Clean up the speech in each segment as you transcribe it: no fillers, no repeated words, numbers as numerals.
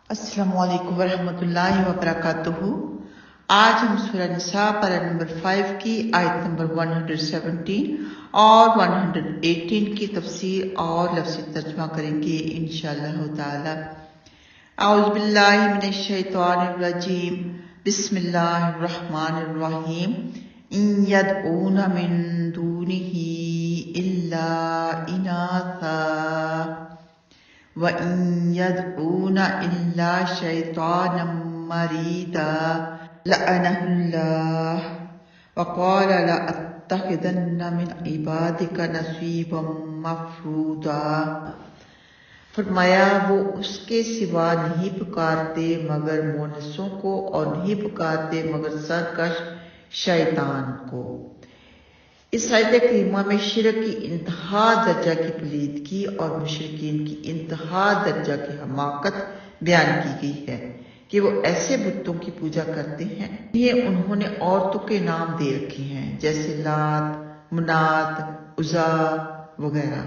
السلام علیکم ورحمۃ اللہ وبرکاتہ۔ آج ہم سورہ نساء پارہ نمبر 5 کی آیت نمبر 117 اور 118 کی تفسیر اور لفظی ترجمہ کریں گے انشاءاللہ تعالی۔ اعوذ باللہ من الشیطان الرجیم، بسم اللہ الرحمن الرحیم۔ ان یدعون من دونہ الا اناثا وَإِن يَدْعُونَ إِلَّا شَيْطَانًا مَرِيدًا لَعَنَهُ اللَّهُ وَقَالَ لَأَتَّخِذَنَّ مِنْ عِبَادِكَ نَصِيبًا مَفْرُوضًا۔ فرمایا وہ اس کے سوا نہیں پکارتے مگر مونسوں کو اور نہیں پکارتے مگر سرکش شیطان کو۔ اس آیت کریمہ میں شرک کی انتہا درجہ کی پلیدگی اور مشرکین کی انتہا درجہ کی حماقت بیان کی گئی ہے کہ وہ ایسے بتوں کی پوجا کرتے ہیں جنہیں انہوں نے عورتوں کے نام دے رکھے ہیں، جیسے لات، منات، عزا وغیرہ۔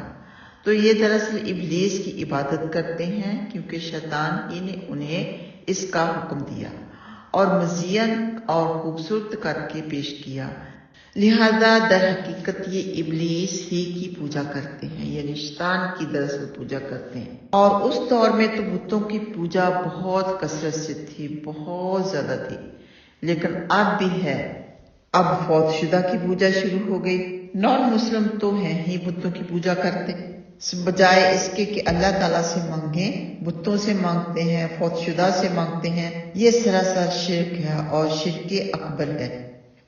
تو یہ دراصل ابلیس کی عبادت کرتے ہیں کیونکہ شیطان ہی نے انہیں اس کا حکم دیا اور مزین اور خوبصورت کر کے پیش کیا، لہذا در حقیقت یہ ابلیس ہی کی پوجا کرتے ہیں، یعنی شیطان کی دراصل پوجا کرتے ہیں۔ اور اس دور میں تو بتوں کی پوجا بہت کثرت سے تھی، بہت زیادہ تھی، لیکن اب بھی ہے۔ اب فوت شدہ کی پوجا شروع ہو گئی۔ نان مسلم تو ہیں ہی بتوں کی پوجا کرتے، بجائے اس کے کہ اللہ تعالیٰ سے مانگیں بتوں سے مانگتے ہیں، فوت شدہ سے مانگتے ہیں۔ یہ سراسر شرک ہے اور شرک اکبر ہے۔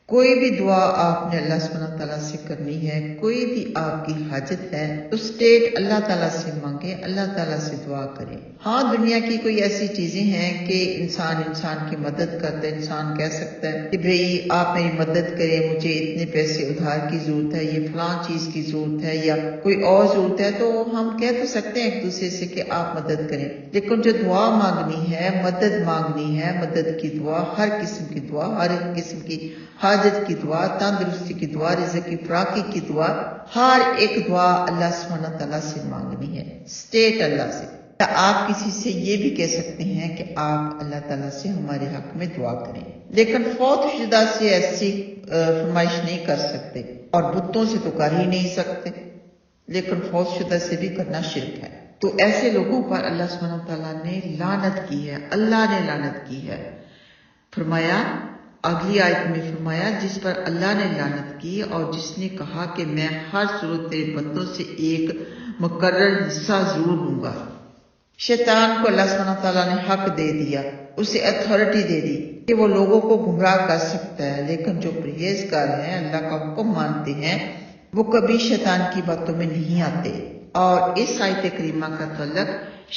کوئی بھی دعا آپ نے اللہ سبحانہ تعالیٰ سے کرنی ہے، کوئی بھی آپ کی حاجت ہے تو اسٹیٹ اللہ تعالیٰ سے مانگیں، اللہ تعالیٰ سے دعا کریں۔ ہاں، دنیا کی کوئی ایسی چیزیں ہیں کہ انسان کی مدد کرتا ہے، انسان کہہ سکتا ہے کہ بھئی آپ میری مدد کریں، مجھے اتنے پیسے ادھار کی ضرورت ہے، یہ فلاں چیز کی ضرورت ہے یا کوئی اور ضرورت ہے، تو ہم کہہ تو سکتے ہیں ایک دوسرے سے کہ آپ مدد کریں، لیکن جو دعا مانگنی ہے، مدد مانگنی ہے، مدد کی دعا، ہر قسم کی دعا، ہر ایک قسم کی حاجت کی دعا، تندرستی کی دعا، رزق کی فراخی کی دعا، ہر ایک دعا اللہ سبحانہ تعالیٰ سے مانگنی ہے، اسٹیٹ اللہ سے۔ آپ کسی سے یہ بھی کہہ سکتے ہیں کہ آپ اللہ تعالیٰ سے ہمارے حق میں دعا کریں، لیکن فوت شدہ سے ایسی فرمائش نہیں کر سکتے اور بتوں سے تو کر ہی نہیں سکتے، لیکن فوت شدہ سے بھی کرنا شرک ہے۔ تو ایسے لوگوں پر اللہ سبحانہ تعالیٰ نے لعنت کی ہے، اللہ نے لعنت کی ہے۔ فرمایا اگلی آیت میں فرمایا جس پر اللہ نے لعنت کی اور جس نے کہا کہ میں ہر صورت تیرے بندوں سے ایک مقرر حصہ ضرور لوں گا۔ شیطان کو اللہ سبحانہ تعالیٰ نے حق دے دیا، اسے اتھارٹی دے دی کہ وہ لوگوں کو گمراہ کر سکتا ہے، لیکن جو پرہیزگار ہیں، اللہ کا حکم مانتے ہیں، وہ کبھی شیطان کی باتوں میں نہیں آتے۔ اور اس آیت کریمہ کا تعلق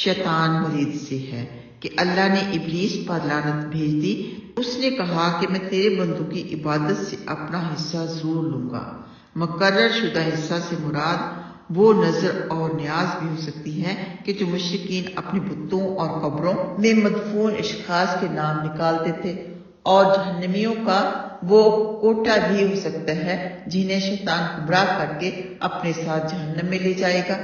شیطان مرید سے ہے کہ اللہ نے ابلیس پر لعنت بھیج دی۔ اس نے کہا کہ میں تیرے بندوں کی عبادت سے اپنا حصہ ضرور لوں گا۔ مقرر شدہ حصہ سے مراد وہ نظر اور نیاز بھی ہو سکتی ہے کہ جو مشرکین اپنے بتوں اور قبروں میں مدفون اشخاص کے نام نکالتے تھے، اور جہنمیوں کا وہ کوٹا بھی ہو سکتا ہے جنہیں شیطان گمراہ کر کے اپنے ساتھ جہنم میں لے جائے گا،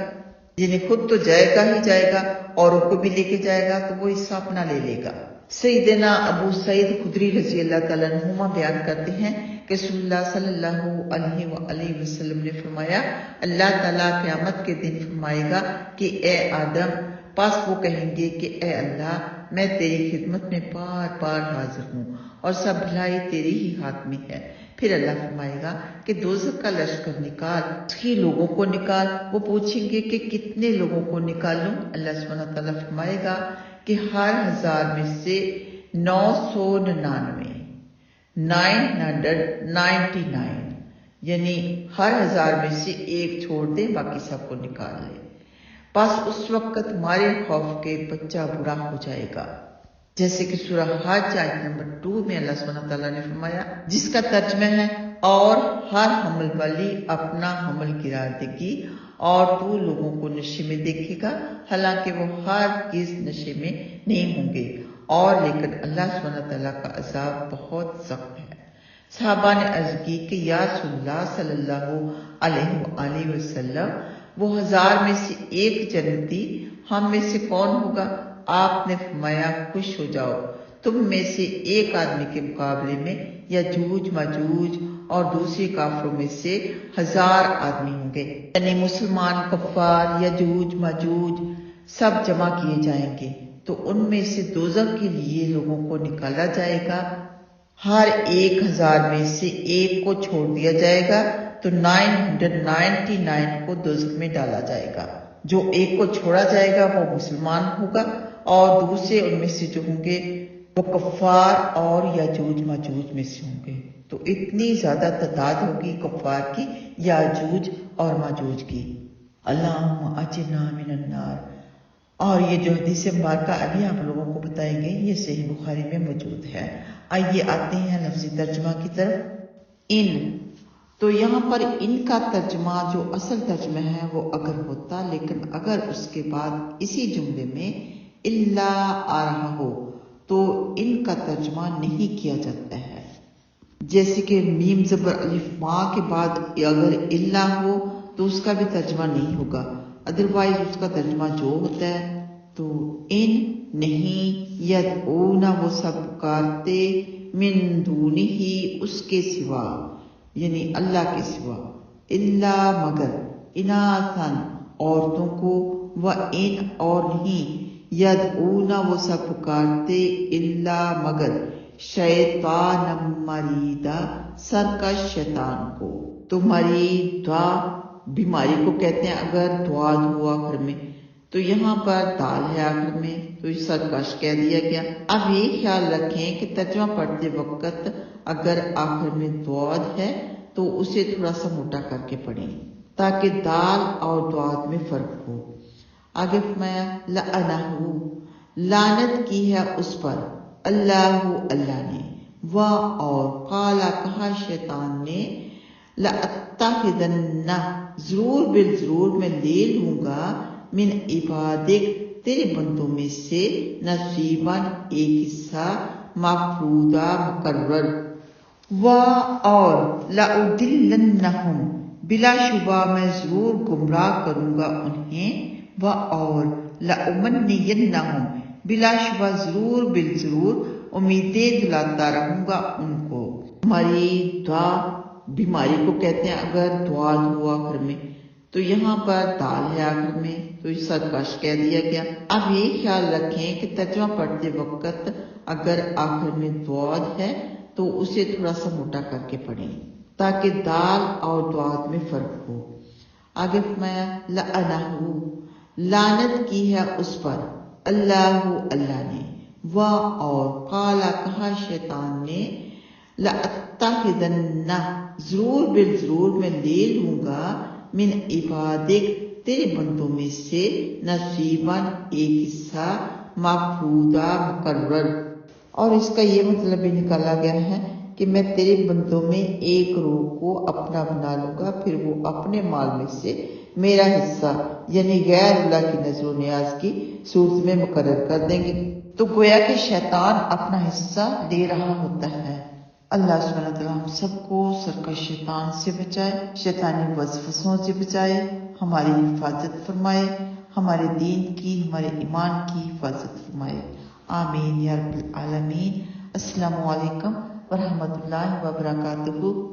جنہیں خود تو جائے گا ہی جائے گا، اوروں کو بھی لے کے جائے گا، تو وہ حصہ اپنا لے لے گا۔ سیدنا ابو سعید خدری رضی اللہ تعالیٰ عنہما بیان کرتے ہیں کہ رسول اللہ صلی اللہ علیہ وآلہ وسلم نے فرمایا، اللہ تعالیٰ قیامت کے دن فرمائے گا کہ اے آدم، پس وہ کہیں گے کہ اے اللہ، میں تیری خدمت میں بار بار حاضر ہوں اور سب بھلائی تیری ہی ہاتھ میں ہے۔ پھر اللہ فرمائے گا کہ دوزخ کا لشکر نکال، ہی لوگوں کو نکال۔ وہ پوچھیں گے کہ کتنے لوگوں کو نکالوں؟ اللہ سبحانہ تعالیٰ فرمائے گا کہ ہر 1000 میں سے 999 یعنی ہر 1000 میں سے ایک چھوڑ دیں، باقی سب کو نکال لیں۔ بس اس وقت تمہارے خوف کے بچہ برا ہو جائے گا، جیسے کہ سورہ حج آیت نمبر 2 میں اللہ سبحانہ تعالیٰ نے فرمایا، جس کا ترجمہ ہے اور ہر حمل والی اپنا حمل گرا دے گی اور تو لوگوں کو نشے میں دیکھے گا، حالانکہ وہ ہرگز نشے میں نہیں ہوں گے، اور لیکن اللہ سبحانہ تعالیٰ کا عذاب بہت سخت ہے۔ صحابہ نے عرض کی کہ یا رسول اللہ صلی اللہ علیہ وآلہ وسلم، وہ 1000 میں سے ایک جنتی ہم میں سے کون ہوگا؟ آپ نے فرمایا خوش ہو جاؤ، تم میں سے ایک آدمی کے مقابلے میں یجوج ماجوج اور دوسرے کافروں میں سے 1000 آدمی ہوں گے، یعنی مسلمان کفار یجوج ماجوج سب جمع کیے جائیں گے، تو ان میں سے دوزخ کے لیے لوگوں کو نکالا جائے گا، ہر 1000 میں سے ایک کو چھوڑ دیا جائے گا تو 999 کو دوزخ میں ڈالا جائے گا۔ جو ایک کو چھوڑا جائے گا وہ مسلمان ہوگا اور دوسرے ان میں سے جو ہوں گے وہ کفار اور یاجوج ماجوج میں سے ہوں گے۔ تو اتنی زیادہ تعداد ہوگی کفار کی، یاجوج اور ماجوج کی۔ اللہم اجرنا من النار۔ اور یہ جو حدیث مبارکہ ابھی آپ لوگوں کو بتائیں گے یہ صحیح بخاری میں موجود ہے۔ آئیے آتے ہیں لفظی ترجمہ کی طرف۔ ان، تو یہاں پر ان کا ترجمہ جو اصل ترجمہ ہے وہ اگر ہوتا، لیکن اگر اس کے بعد اسی جملے میں اللہ آ رہا ہو تو ان کا ترجمہ نہیں کیا جاتا ہے۔ جیسے کہ میم زبر الف ماں کے بعد اگر اللہ ہو تو اس کا بھی ترجمہ نہیں ہوگا، ادروائز اس کا ترجمہ جو ہوتا ہے تو ان نہیں، یدعون وہ سب پکارتے، من دونہ اس کے سوا، یعنی اللہ کے سوا، الا مگر، اناثن عورتوں کو، و ان اور نہیں، یدعون وہ سب پکارتے، الا مگر، شیطان مریدا سرکش شیطان کو۔ تو مرید دعا بیماری کو کہتے ہیں اگر دعا ہوا آخر میں، تو یہاں پر دال ہے آخر میں تو یہ سرکش کہہ دیا گیا۔ اب یہ خیال رکھیں کہ ترجمہ پڑھتے وقت اگر آخر میں دعاد ہے تو اسے تھوڑا سا موٹا کر کے پڑھیں تاکہ دال اور دعاد میں فرق ہو۔ آگے فرمایا لعنہ، لعنت کی ہے اس پر، اللہ اللہ نے، و اور قالا کہا شیطان نے، لأتخذن ضرور بالضرور میں لے لوں گا، من عبادک تیرے بندوں میں سے، نصیباً ایک حصہ، مفروضہ مقرر، و اور لأضلنہم بلا شبہ میں ضرور گمراہ کروں گا انہیں، و اور لأمنینہم بلا شبہ ضرور بالضرور امیدیں دلاتا رہوں گا ان کو۔ مرید دعا بیماری کو کہتے ہیں اگر دعا ہوا آخر میں، تو یہاں پر دال ہے آخر میں تو یہ سرکش کہہ دیا گیا۔ اب یہ خیال رکھیں کہ ترجمہ پڑھتے وقت اگر آخر میں دعاد ہے تو اسے تھوڑا سا موٹا کر کے پڑھیں تاکہ دال اور دعاد میں فرق ہو۔ آگے فرمایا لعنہ، لعنت کی ہے اس پر، اللہ اللہ نے، و اور قالا کہا شیطان نے، لأتخذن ضرور بالضرور میں لے لوں گا، من عبادک تیرے بندوں میں سے، نصیباً ایک حصہ، مفروضہ مقرر۔ اور اس کا یہ مطلب بھی نکالا گیا ہے کہ میں تیرے بندوں میں ایک روح کو اپنا بنا لوں گا، پھر وہ اپنے مال میں سے میرا حصہ یعنی غیر اللہ کی نظر و نیاز کی صورت میں مقرر کر دیں گے۔ تو گویا کہ شیطان اپنا حصہ لے رہا ہوتا ہے۔ اللہ سبحانہ وتعالی ہم سب کو سرکش شیطان سے بچائے، شیطانی وسوسوں سے بچائے، ہماری حفاظت فرمائے، ہمارے دین کی، ہمارے ایمان کی حفاظت فرمائے، آمین یا رب العالمین۔ السلام علیکم ورحمۃ اللہ وبرکاتہ۔